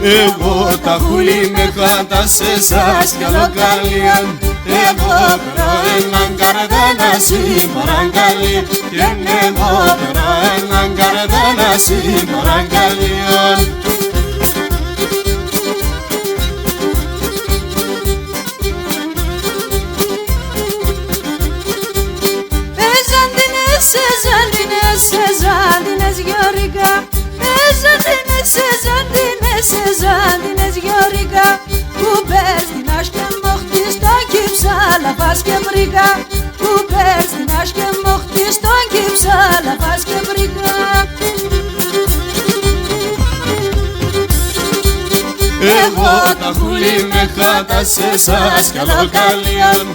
Εγώ τα χούλη με χάτα σε εσάς κι άλλο καλίαν. Εγώ περώ έναν καρδένα συμπαραγγαλίαν. Και εγώ περώ έναν καρδένα συμπαραγγαλίαν. Σεζάντινες Γιώργα, σεζάντινες Γιώργα, που πες την άσχε μοχτή στον Κυψάλα πας και βρήκα, που πες την άσχε μοχτή στον Κυψάλα πας και βρήκα. Εγώ τα χούλη με χάτα σε εσάς κι άλλο καλίαν.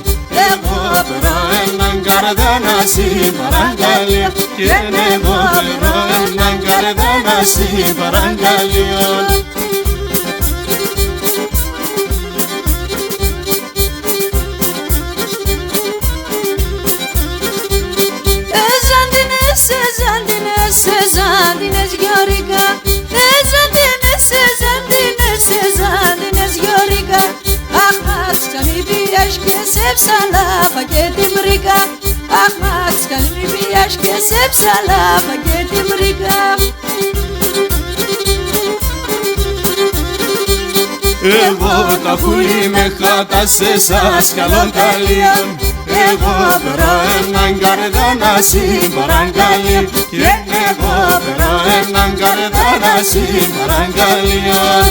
Εγώ περώ έναν καρδένα συμπαραγγαλίαν. Και εγώ περώ έναν καρδένα συμπαραγγαλίαν. Σεζάντινες Γιώργα, σεζάντινες Γιώργα, αχ μάτς κι αν μη πιες και σε ψαλάβα και την βρήκα, αχ μάτς κι αν μη πιες και σε ψαλάβα και την βρήκα. Εγώ τα χούλη με χάτα σε εσάς κι άλλο καλίαν. Εγώ περώ έναν καρδένα συμπαραγγαλίαν. Και εγώ περώ έναν καρδένα συμπαραγγαλίαν.